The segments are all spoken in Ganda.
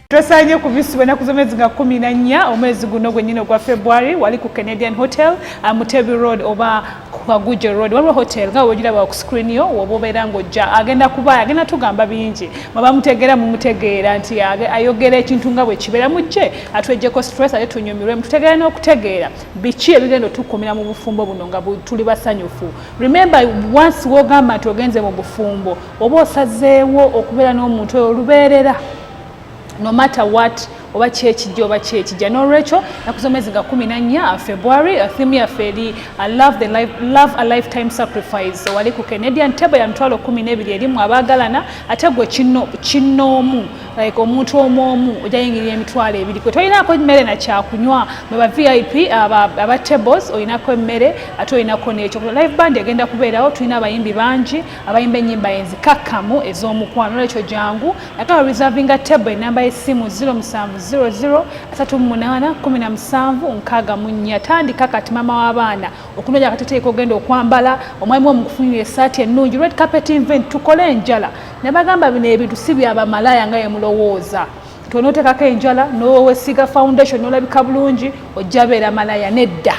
Twasanye kubisibwa na kuzomezi nga 14 omwezi guno gwenyine gwa February wali ku Canadian Hotel Mutebi Road oba kwa Guje Road waliwo hotel nga wojira ba ku screen yo wobobera ngojja agenda kuba agenda tugamba bingi maba mutegera mu mutegeera nti ayogera ekintu nga bwe kibera mujje atwejjeko stress ate tunyumirwe mutegera n'okutegeera bichi ebigendo tukomera mu bufumbo buno nga tuli basanyufu. Remember once wogamba nti ogenze mu bufumbo oba osazeewo okubeera n'omuntu oyo olubeerera no matter what oba kyekijja oba kyekijja n'olwekyo nakuzomezi nga 14 February theme ya feri love a lifetime sacrifice wali ku Canadian table ya mtwalo 12 erimu abagalana ate gwe kinoomu like omuntu omu ojayingirira emitwalo ebiri kwe toyinako emmere na kyakunywa baba VIP aba tables oyinako emmere ate oyinako n'ekyo live band egenda kubeerawo tulina abayimbi bangi abayimba ennyimba enzikakkamu ez'omukwano n'olwekyo jangu nakaba reservinga table enamba y'essimu 07003817 tandika kati mama w'abaana okunonya akateteeko ogenda okwambala omwami omukufunira essaati ennungi red carpet event tukole enjala ne bagamba bino ebintu si byabamalaya nga ye mulowooza tonotekako enjala n'owesiga foundation n'olabika bulungi ojja beera malaya nedda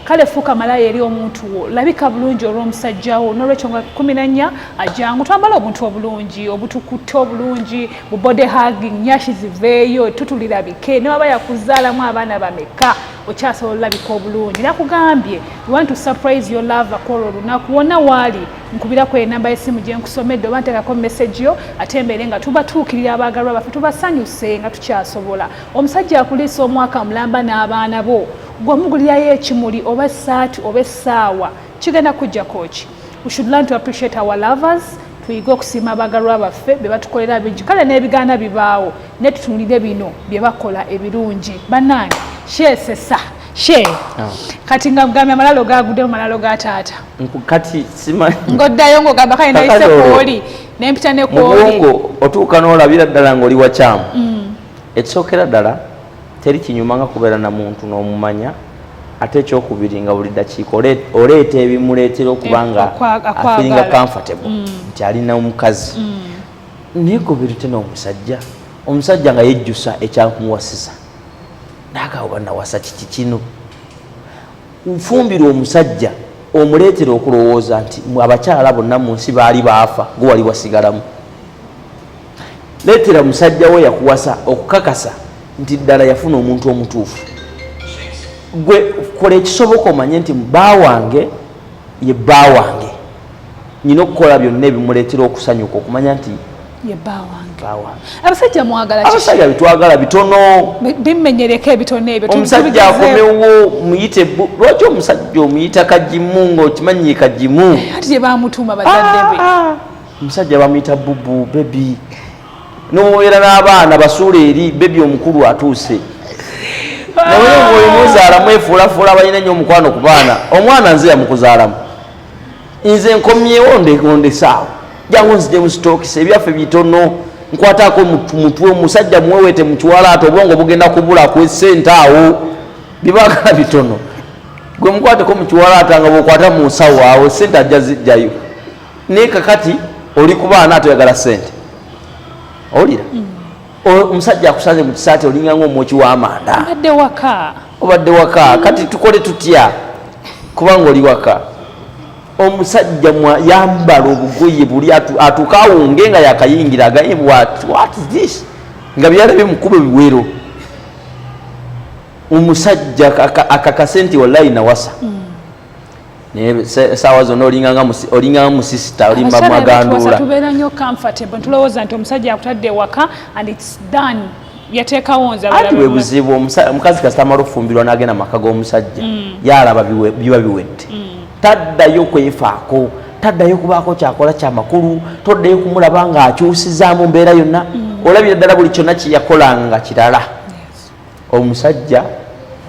kale fuuka malaya eri omuntu wo labika bulungi olw'omusajjawo n'olwekyo nga 14 ajangu twambala obuntu obulungi obutukutte obulungi bu body hugging nyashi ziveeyo tutulirabike ne waba yakuzaalamu abaana bameka okyasobola olabika obulungi nakugambye you want to surprise your lover kwolwo olunaku wonna waali nkubirako enamba y'essimu gye nkusomedde oba nteekako message yo ate mbeere nga tubatuukirira abaagalwa baffe tubasanyuse nga tukyasobola omusajja akuliisa omwaka mulamba n'abaana bo gwamugulirayo ekimuli oba essaati oba essaawa kigenda kujjako ki. We should learn to appreciate our lovers tuyiga okusiima abaagalwa baffe be batukolera bingi kale n'ebigaana bibaawo ne tutunulire bino bye bakola ebirungi bannange sheesesa she kati nga mugambye amalalo gagudde mu malalo ga taata kati simanyi ng'oddayo ng'ogamba kale nayise kwoli n'empita ne kwoli mubwongo otuuka n'olabira ddala ng'oli wakyamu ekisookera ddala teri kinyuma nga kubeera na muntu n'omumanya ate ekyokubiri nga buli dakiika oleeta ebimuleetera okuba nga afiringa comfortable nti alina omukazi naye gobirite n'omusajja omusajja nga yejjusa ekyamuwasisa naagawa nawasa kiki kino nfumbira omusajja omuleetera okulowooza nti abakyala bonna mu nsi baali baafa gwe wali wasigalamu leetera musajja we yakuwasa okukakasa nti ddala yafuna omuntu omutuufu gwe kola ekisoboka omanye nti bba wange ye bba wange nyina okukola byonna ebimuleetera okusanyuka okumanya nti ye bba wange abasajja mwagala abasajja bitwagala bitono bimenyereko ebitono ebyo omusajja akomewo muyite lwaki omusajja omuyita kajimu ng'okimanyi kajimu ati gye baamutuuma bazadde be omusajja bamuyita bubu bebi n'omubeera n'abaana basuula eri bebi omukulu atuuse naye ng'oyo muzaalamu efuulafuula balina nnyo omukwano ku baana omwana nze yamukuzaalamu nze nkomyewo ndesaawo jangu nzije mu sitookisi ebyaffe bitono nkwataako mutwe omusajja muwewete mu kiwalaata obwongo bugenda kubula ku essente awo bibagala bitono gwe mukwateko mu kiwalaata nga bw'okwata mu nsawo awo essente ajja zijjayo naye kakati oli ku baana atoyagala ssente olira omusajja akusanze mu kisaati olinga ng'omwoki w'amanda obadde waka kati tukole tutya kubanga oli waka omusajja yambala obugoye buli atuuka awunge nga yakayingira agaye what is this nga byalabye mukube biwero omusajja akakase nti wallahi nawasa naye saawa zonna olinganga musisita olimba mwagandula tubeera nnyo comfortable tulowooza nti omusajja akutadde waka and its done yateekawo nze ati bwe buzibu omukazi kasita amala okufumbirwa n'agenda maka g'omusajja yalaba biba biwedde taddayo kwefaako taddayo kubaako kyakola kyamakulu toddayo kumulaba ng'akyusizaamu mbeera yonna olabira ddala buli kyonna kyeyakolanga kirala omusajja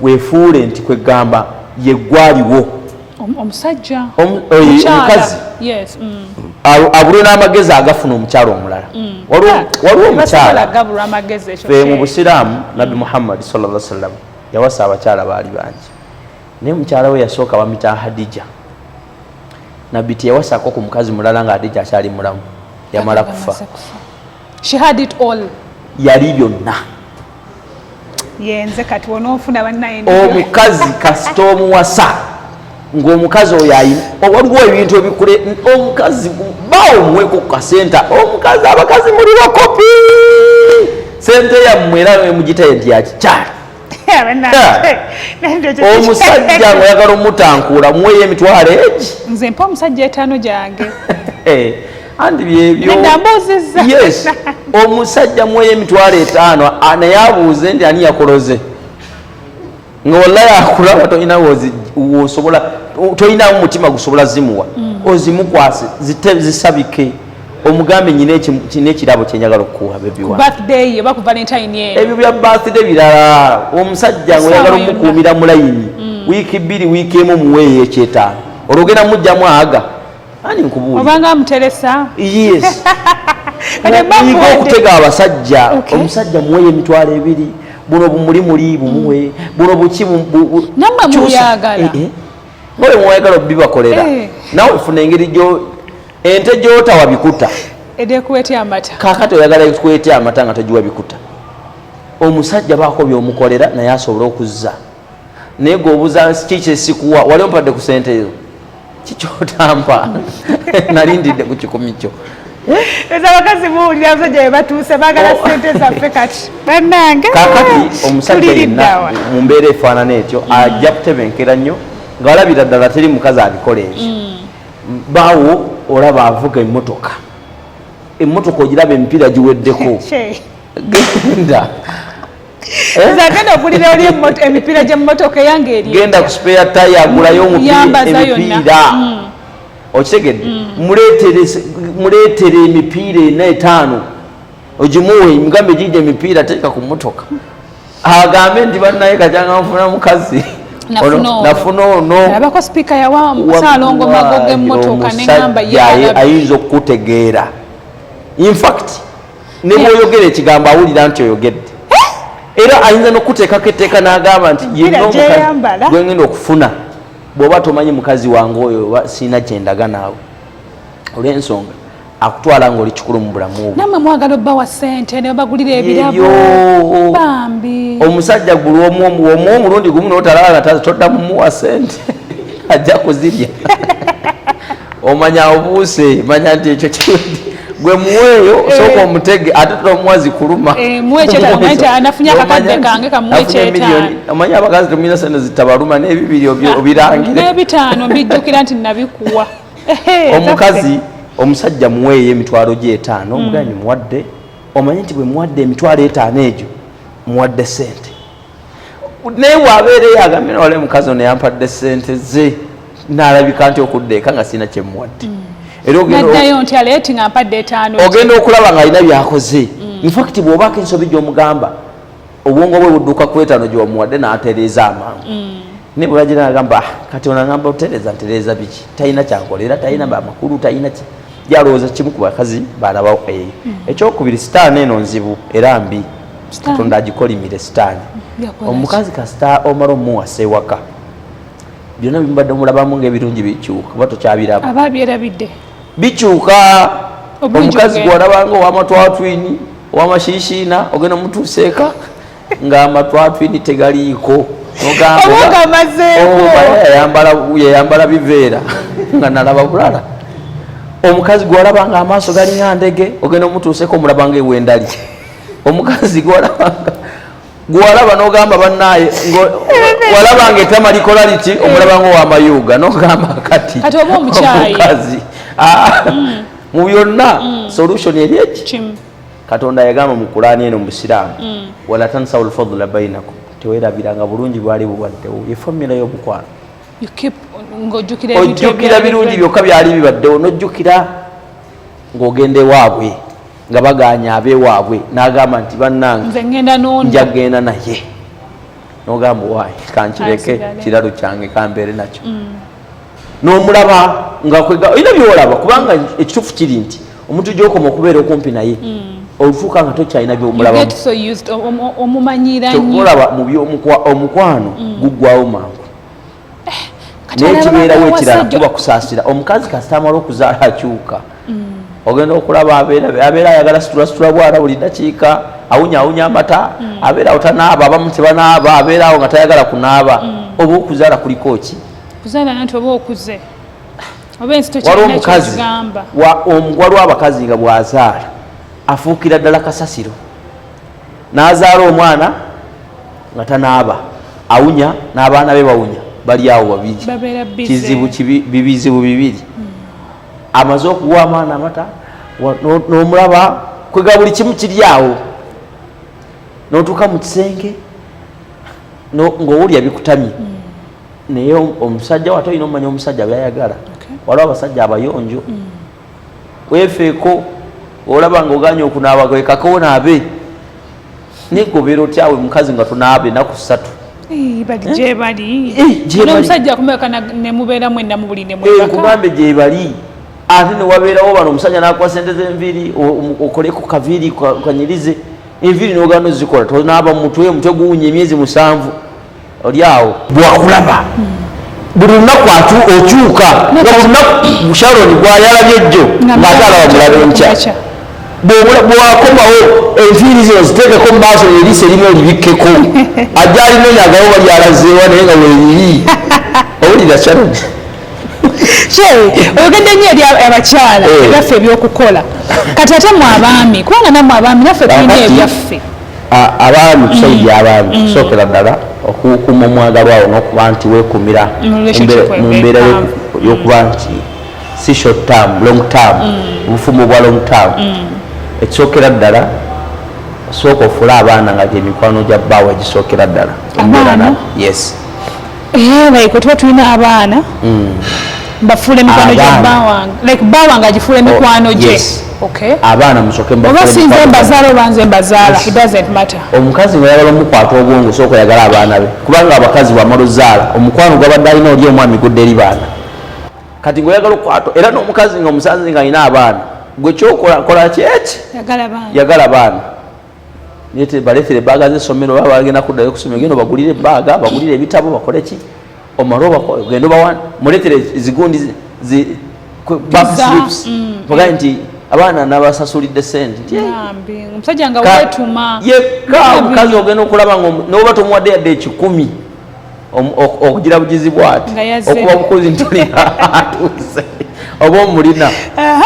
weefuule nti kwegamba yeggwaliwo omusajja omukazi abulwe n'amagezi agafuna omukyalo omulala. Waliwo omukyala mu Busiraamu Nabbi Muhammad sallallahu alaihi wasallam yawasa abakyala baali bangi naye mukyala we yasooka bamuyita Hadija. Nabbi teyawasako ku mukazi mulala nga Hadija akyali mulamu yamala kufa. She had it all. Yali byonna. Yenze kati wonoofuna bannaye omukazi kasita omuwasa ng'omukazi oyo waliwo ebintu ebikule omukazi bawo muweko ku kasenta omukazi abakazi muli bakopi sente yammwe era mugitaye nti yakikyala omusajja ng'oyagala omutankuula muweyo emitwalo egi nze mpa omusajja 5 gyange andi byebyo yes omusajja muweyo emitwalo 5 naye abuuze nti ani yakoloze ng'olla yakulaba toyina toyinamu mutima gusobola zimuwa ozimukwase zisabike omugambe nyina ekirabo kyenjagala okukuwa ebyo bya birthday birala omusajja ng'oyagala omukuumira mu layini wiiki 2 wiiki emu muweeyo ekyetaano olwogenda mujjamu aga ani nkubuulira obanga muteresa yes niga okutega abasajja omusajja muweeyo emitwalo 2 buno bumulimuli bumuwe buno buki namwe muyagala ngoye mwayagala obibakolera nawe ufuna engeri ente gyotawa bikuta edekuwetya amata kakati oyagala kuwetya amata nga togiwa bikuta omusajja baako byomukolera naye asobola okuzza naye g'obuuza kiki esikuwa wali ompadde ku sente ezo kikyotampa nalindidde ku kikumi kyo abakazi buwulira abasajja bwe batuuse baagala sente zaffe kati bannange kakati omusajja yenna mu mbeera efaanana etyo ajja kutebenkera nnyo nga walabira ddala teri mukazi abikola ebyo baawo olaba avuga emmotoka ogiraba emipiira giweddeko genda agenda okulira oli emipiira gy'emmotoka eyange eri genda ku spare tire agulayo emipiira okitegedde muleetere emipiira 4-5 ogimuwe mugambe gijja emipiira teeka ku mmotoka agambe nti bannaye kajanga nfuna mukazi nafuna ono abako speaker yawa Saalongo Mago g'emmotoka n'engamba ayinza okukutegeera in fact ne bw'oyogera ekigambo awulira nti oyogedde era ayinza n'okuteekako etteeka n'agamba nti gwe ngenda okufuna bw'oba tomanyi mukazi wange oyo siina kyendaga naawe olw'ensonga akutwala ng'oli kikulu mu bulamu bwo nammwe mwagala obbawa ssente ne babagulira ebirabo bambi omusajja gulu omuwa omulundi gumu n'otalala toddamu muwa ssente ajja kuzirya omanya obuuse manya nti ekyo kiwedde gwe muweeyo osooka omutege ate tomuwa zikuluma anafunye akakadde kange kamuwe ekyetaano omanyi abakazi temulina sente zitabaluma n'ebibiri obirangire n'ebitaano mbijjukira nti nabikuwa omukazi omusajja muweeyo emitwalo gye 5 omuganyi muwadde omanyi nti bwe muwadde emitwalo 5 egyo muwadde sente naye waabeereyo agambye nawale mukazi ono yampadde sente ze naalabika nti okuddeeka nga sirina kyemuwadde naddayo nti aleeti nga mpadde 5 ogenda okulaba nga alina byakoze infact bw'obaako ensobi gy'omugamba obwongo bwe budduka ku 5 gy'omuwadde n'atereeza amangu ne bwe bagira agamba kati ono agamba otereza ntereeza biki talina kyankolera talina bamakulu talina ki gyalowooza kimu ku bakazi balabawo eyo ekyokubiri sitaani eno nzibu era mbi katonda agikolimire sitaani omukazi kasita omala omuwasa ewaka byonna bimubadde omulabamu ng'ebirungi bikyuka kuba tokyabiraba aba byerabidde bikyuka omukazi gwolabanga owamatwatwini owamashiishiina ogenda omutuuseeka ng'amatwatwini tegaliiko yayambala biveera nga nalaba bulala omukazi gwolabanga amaaso galinga ndege ogenda omutuuseeko omulabanga ewendali omukazi gwolaba n'ogamba bannaye walabanga ettama likola liti omulabanga owamayuga n'ogamba kati omukazi mu byonna solution eri eki katonda yagamba mu Qur'ani eno mu Busiraamu wala tansaw alfadla bainakum tewerabiranga bulungi bwali bubaddewo ye formula y'obukwano ojjukira birungi byokka byali bibaddewo n'ojjukira ng'ogenda ewaabwe nga baganya abeewaabwe n'agamba nti bannange njagenda naye n'ogamba waayi kankireke kiralo kyange kambeere nakyo n'omulaba nga kwega ina byolaba kubanga ekituufu kiri nti omuntu gy'okoma okubeera okumpi naye olufuuka nga tokyalina by'omulaba omumanyira olaba mu omukwano guggwawo mangu naye kibeerawo ekirala kuba kusaasira omukazi kasita amala okuzaala akyuka ogenda okulaba abeera ayagala situlasitula bwala buli dakiika awunyawunya amata abeera awo tanaaba abamu tebanaaba abeera awo nga tayagala kunaaba oba okuzaala kuliko ki kuzaala nti oba okuze waliwo omukazi waliwo abakazi nga bw'azaala afuukira ddala kasasiro n'azaala omwana nga tanaaba awunya n'abaana be bawunya bali awo babiri bizibu bibiri amaze okuwa amaana amata n'omulaba kwega buli kimu kiri awo n'otuuka mu kisenge ng'owulya bikutamye naye omusajja wate olina omumanya omusajja byayagala waliwo abasajja abayonjo weefeeko olaba nga oganya okunaaba gekako naabe negobeera otyawe mukazi nga tunaabe enaku 3 omusajja akumeka nemubeera mwenna mubulinde nkugambe gyebali ate newabeerawo bano omusajja nakuwa sente z'enviiri okoleko kaviiri kanyirize enviiri nogana ozikola tonaaba mumutwe omutwe guwunya emyezi 7 oli awo bwakulaba buli lunaku okyuka nga buli lunaku Sharon gwayalabye jjo ng'ate alaba mulabe nkya bwakomawo enviiri zino ziteekeko mu maaso eriiso erimu olibikkeko ajja alinonyagawo bali alazeewa naye nga weeriri owulira Sharon oyogedde nnyo eri abakyala ebyaffe ebyokukola kati ate mu abaami kubanga nammwe abaami naffe tulina ebyaffe abaami tusayidde abaami kusookera ddala okukuuma omwagalwa awo n'okuba nti weekumira mu mbeera y'okuba nti si short term long term obufumu bwa long term ekisookera ddala osooka ofule abaana nga gyemikwano gya bbaawa egisookera ddala yes like tuba tulina abaana bafuula emikwano gya bbaawange like bbaawange agifuula emikwano gye abaana musooke oba sinze mbazaala oba nze mbazaala it doesn't matter omukazi ngaoyagala omukwata obwongo osooka oyagala abaana be kubanga abakazi bwamala ozaala omukwano gwabadde alina oli omwami gudde eri baana kati ngaoyagala okukwata era n'omukazi nga omusanze nga alina abaana gwe kyokola kyeki yagala baana baleetere ebbaaga z'essomero oba bagenda kuddayo okusomero genda bagulire ebbaaga bagulire ebitabo bakole ki omale ogenda obawa muleetere ezigundi backslips ogaye nti abaana nabasasulidde sente omusajja nga weetuma yekka omukazi ogenda okulaba noba tomuwadde yadde 10 okugira bugizi bwati okuba bukozi ntoliatuuse oba omulina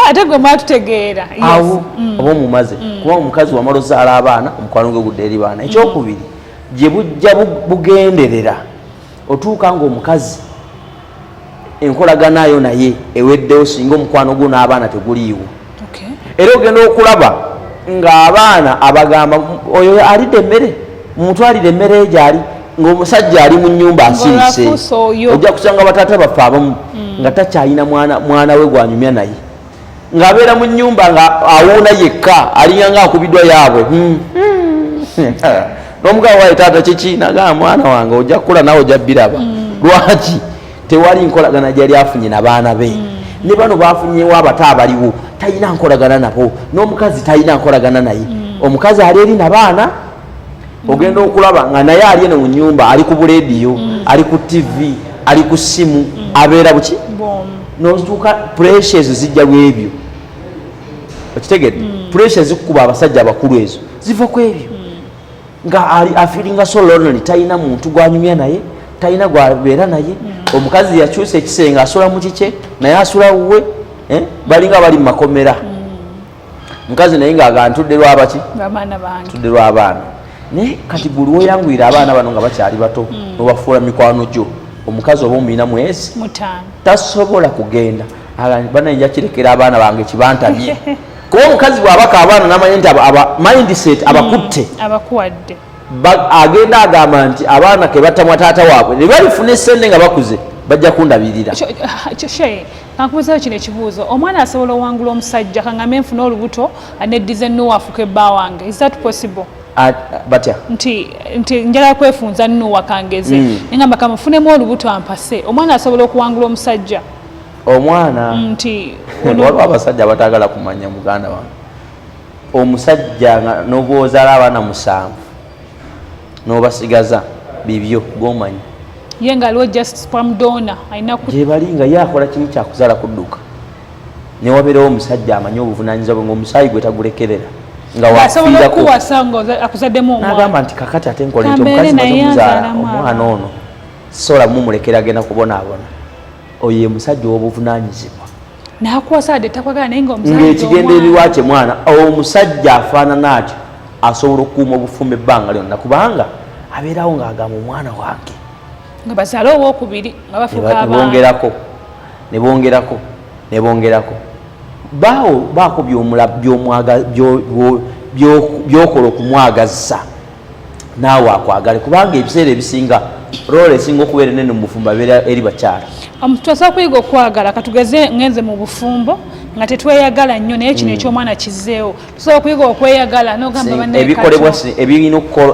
ate gwe mwatutegeera awo oba omumaze kuba omukazi wamala ozaala abaana omukwano gwe gudde eri baana ekyokubiri gye bujja bugenderera otuuka ng'omukazi enkolaganayo naye eweddewo singa omukwano gwo n'abaana teguliiwo era ogenda okulaba ng'abaana abagamba oyo alidde emmere mumutwalire emmere gyali ng'omusajja ali mu nnyumba asirise ojja kusanga bataata baffe abamu nga takyalina mwana we gwanyumya naye ng'abeera mu nnyumba nga awuuna yekka alinga nga akubiddwa yaabwe n'omugabo waye taata kiki nagamba mwana wange ojja kukula nawe ojja biraba lwaki tewali nkolagana gyali afunye nabaana be ne bano bafunyewo abata abaliwo talina nkolagana nabo n'omukazi talina nkolagana naye omukazi ali eri nabaana ogenda okulaba nga naye ali eno mu nnyumba ali ku bulediyo ali ku tv ali ku ssimu abeera buki notuuka pressures zijja lwebyo okitegedde pressure zikukuba abasajja abakulu ezo ziva ku ebyo nga afiringa so lonely talina muntu gwanyumya naye talina gwabeera naye omukazi yakyusa ekisenge asula mu kike naye asula wuwe balinga bali mu makomera mukazi naye ngaaga ntudde lwabaki tudde lw'abaana naye kati buli weyangwira abaana bano nga bakyali bato nobafuula mikwano gyo omukazi oba omuyina mwezi tasobola kugenda banajja kirekera abaana bange kibantabye kuba omukazi bwabaka abaana namanye nti mindset abakutte abakuwadde agenda agamba nti abaana ke batamwa taata waabwe ne balifuna essente nga bakuze bajja kundabirira kankubuzayo kino ekibuuzo omwana asobola owangula omusajja kangambe nfuna olubuto aneddiza ennuwa afuka ebba wange is that possible batya nti njagala kwefunza nnuwa kangeze engamba kamufunemu olubuto ampase omwana asobola okuwangula omusajja omwana nti waliwo abasajja batagala kumanya muganda wange omusajja nga nobozaala abaana 7 n'obasigaza bibyo gomanyi ye nga aliwo just sperm donor alina gyebali nga ye akola kimu kyakuzaala kudduka newabeerawo omusajja amanyi obuvunaanyizibwa bwe ngaomusaayi gwe tagulekerera nga wafiiranagamba nti kakati ate nkola nti omukazi mazomuzaala omwana ono sola mumulekera agenda kubonaabona oyo ye musajja w'obuvunaanyizibwa ng'ekigendererwa kye mwana omusajja afaanana atyo asobola okukuuma obufumbo ebbanga lyonna kubanga abeerawo ng'agamba omwana wange nga bazaala owookubiri nga bafuuka nebongerako baako byokola okumwagaza naawe akwagale kubanga ebiseera ebisinga roola esinga okubeera enene mu bufumbo abeera eri bakyala. Tusobola kuyiga okwagala katugeze ngenze mu bufumbo nga tetweyagala nnyo naye kino eky'omwana kizzeewo tusobola kuyiga okweyagala n'ogamba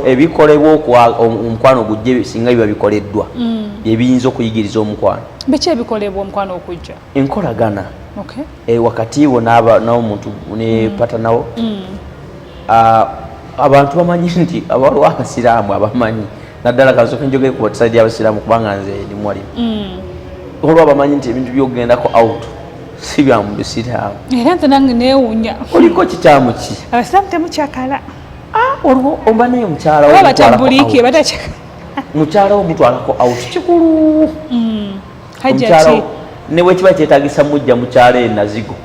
ebikolebwa omukwano ogujja singa biba bikoleddwa ebiyinza okuyigiriza omukwano. Biki ebikolebwa omukwano okujja? Enkolagana wakati wo n'omuntu ne patanawo abantu bamanyi nti waliwo abasiraamu abamanyi naddala kasooka njogere ku batisadi y'abasiraamu kubanga nze ndi mwalimu olwo bamanyi nti ebintu byogendako out si bya mu bisiraamu era nze nange neewuunya oliko kikyamu ki abasiraamu temukyakala olwo oba naye mukyala mukyala wo mutwalako out kikulu ne bwekiba kyetagisa mujja mukyala enazigo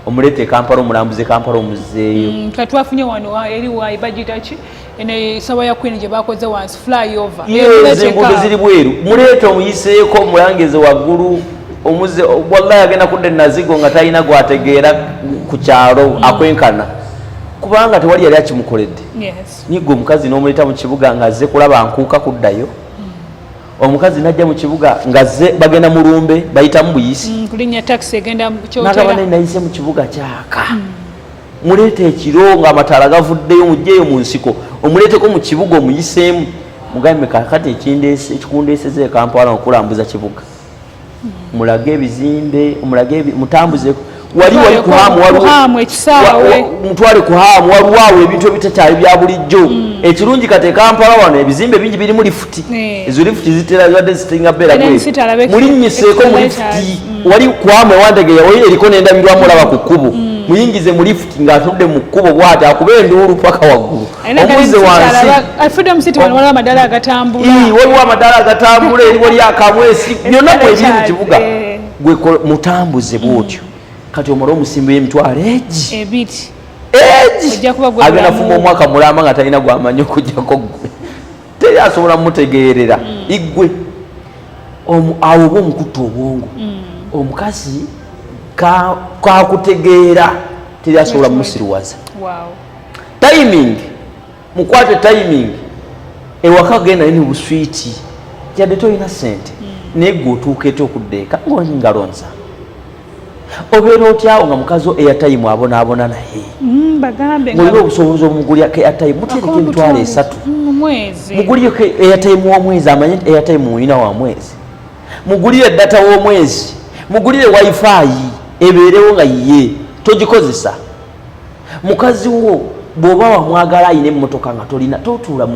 omuleete Kampala omulambuze Kampala omuzeeyo twafunye wano eri wa budgetaki ene sawa ya Queen gye bakoze wansi flyover enguudo ziri bweru muleete omuyiseeko omulangeze waggulu omuze wallahi agenda kudda enazigo nga talina gwategeera ku kyalo akwenkana kubanga tewali yali akimukoledde nigwe omukazi n'omuleeta mu kibuga ng'azze kulaba nkuuka kuddayo omukazi najja mu kibuga ngazze bagenda mu lumbe bayitamu buyisi kulinnya taxi egenda mu kyotera n'agamba naye nayise mu kibuga kyaka muleete ekiro ng'amataala gavuddeyo mujjeeyo mu nsiko omuleeteko mu kibuga omuyiseemu mugambe kakati ekikundeeseza Kampala okulambuza kibuga mulage ebizimbe mutambuze wali kuhamu ekisaawe mutwale kuhamu waliwo ebintu ebitakyali bya bulijjo ekirungi kate Kampala wano ebizimbe bingi birimu lifuti ezo lifuti zitera zadde zitinga beera mulinnyiseeko mu lifuti wali kuhamu ewandegeya wali eriko n'endabirwamu olaba ku kkubo muyingize mu lifuti ng'atudde mu kkubo bw'ati akuba enduulu paka waggulu omuze wansi waliwo amadaala agatambula eri wali akamwesi byonna bwe biri mu kibuga gwe mutambuze bw'otyo kati omala omusimba emitwalo egi agenda fuma omwaka mulamba nga talina gwamanyi okujjako gwe teri asobola mumutegeerera igwe awo oba omukutta obwongo omukazi kakutegeera teri asobola mumusiriwaza timing mukwate timing ewaka genda ni buswiti jadde tolina sente naye gwe otuuka ety okuddeeka ng'olingaloonza obeera otyawo nga mukazi airtime abonaabona naye mulina obusobozi omugulirako airtime mutereka emitwalo 3 mugulireko airtime w'omwezi amanye nti airtime mulina wa mwezi mugulire data w'omwezi mugulire wifi ebeerewo nga yiye togikozesa mukazi wo bw'oba wamwagala ayina emmotoka nga tolina totuula